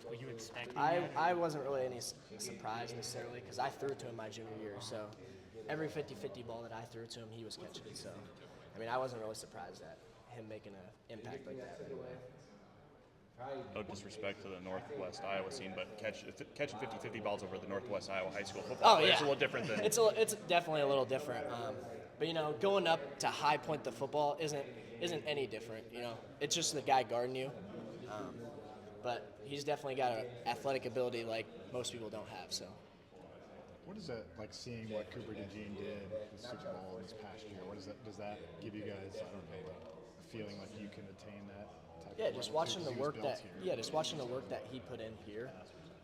Were you expecting I wasn't really any surprised necessarily because I threw it to him my junior year. So every 50-50 ball that I threw to him, he was catching it. So, I mean, I wasn't really surprised at him making an impact like that right away. No disrespect to the Northwest Iowa scene, but catching 50-50 balls over the Northwest Iowa high school football Oh, yeah. is a little different than It's definitely a little different. But you know, going up to high point the football isn't any different. You know, it's just the guy guarding you. But he's definitely got an athletic ability like most people don't have. So. What is it like seeing what Cooper DeJean did with Super Bowl this past year? What does that give you guys? I don't know, like a feeling like you can attain that type Yeah, of just level? watching the work that he put in here.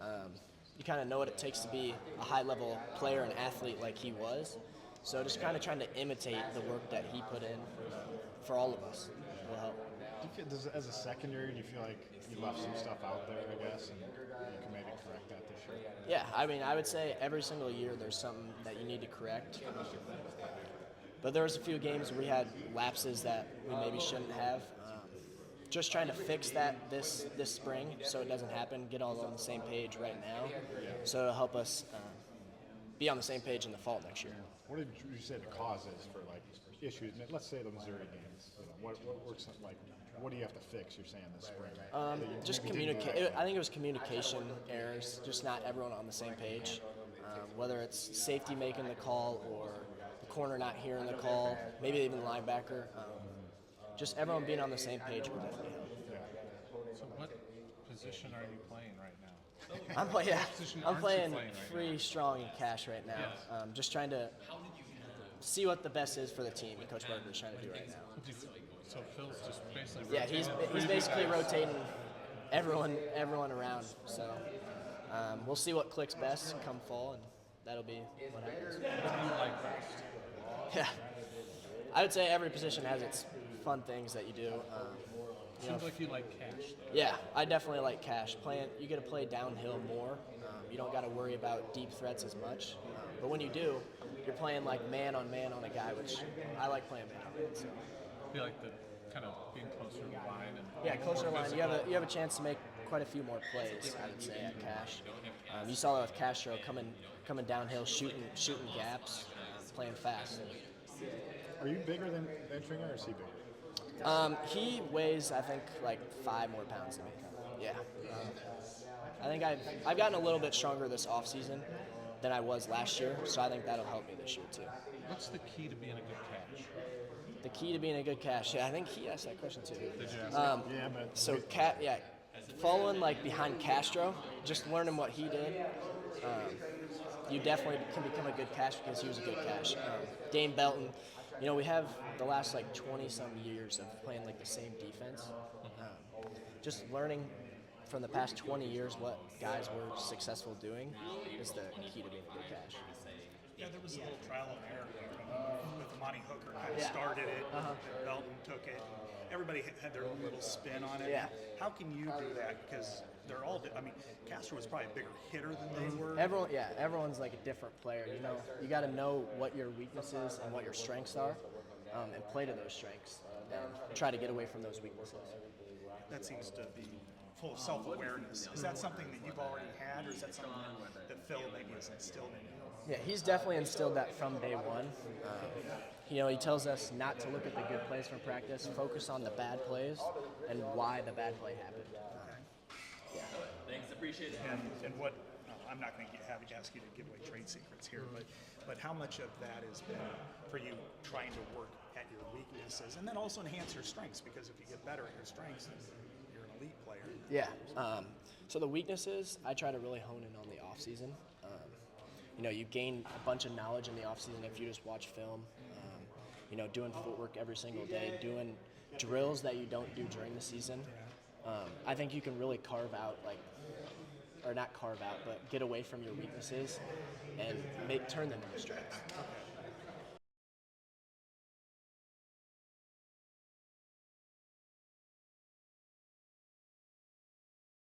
You kind of know what it takes to be a high-level player and athlete like he was. So just kind of trying to imitate the work that he put in for all of us will help. As a secondary, do you feel like you left some stuff out there, I guess, and you can maybe correct that this year? Yeah, I mean, I would say every single year there's something that you need to correct. But there was a few games where we had lapses that we maybe shouldn't have. Just trying to fix that this spring so it doesn't happen, get all on the same page right now. So it'll help us be on the same page in the fall next year. What did you say the cause is for like issues? Let's say the Missouri games. You know, what do you have to fix? You're saying this spring? Just communicate. I think it was communication errors. Just not everyone on the same page. Whether it's safety making the call or the corner not hearing the call, maybe even the linebacker. Just everyone being on the same page would definitely help. So what position are you playing right now? I'm playing free, strong, and cash right now. Just trying to see what the best is for the team, and Coach Barker's trying to do right now. So Phil's just basically he's basically rotating everyone around. So we'll see what clicks best come fall, and that'll be what happens. What do you like best? Yeah, I would say every position has its fun things that you do. Seems like you like cash, though. Yeah, I definitely like cash. You get to play downhill more. You don't got to worry about deep threats as much. But when you do, you're playing like man on a guy, which I like playing man on man. So. You like the kind of being closer to the line and yeah, closer to the line. You have a chance to make quite a few more plays. I would say at cash. You saw that with Castro coming downhill, shooting gaps, playing fast. Are you bigger than Stringer, or is he bigger? He weighs, I think, like 5 more pounds than me. Yeah. I think I've gotten a little bit stronger this off season than I was last year, so I think that'll help me this year too. What's the key to being a good cash? The key to being a good cash? Yeah, I think he asked that question too. Did you ask Following like behind Castro, just learning what he did. You definitely can become a good cash because he was a good cash. Dane Belton. You know, we have the last like 20-some years of playing like the same defense. Just learning from the past 20 years what guys were successful doing is the key to being a good cash. Yeah, there was a little trial and error with Monty Hooker. Kind of started it, Belton took it. Everybody had their own little spin on it. Yeah. How can you do that? Because they're all. I mean, Castro was probably a bigger hitter than they were. Everyone's like a different player. You know, you got to know what your weaknesses and what your strengths are, and play to those strengths, and try to get away from those weaknesses. That seems to be full of self-awareness. Is that something that you've already had, or is that something that Phil maybe has instilled in you? Yeah, he's definitely instilled that from day one. You know, he tells us not to look at the good plays from practice, focus on the bad plays and why the bad play happened. Thanks, appreciate it. And what, I'm not going to ask you to give away trade secrets here, but how much of that has been for you trying to work at your weaknesses and then also enhance your strengths? Because if you get better at your strengths, then you're an elite player. Yeah. So the weaknesses, I try to really hone in on the off season. You know, you gain a bunch of knowledge in the off season if you just watch film. You know, doing footwork every single day, doing drills that you don't do during the season. I think you can really but get away from your weaknesses and turn them into strengths. Okay.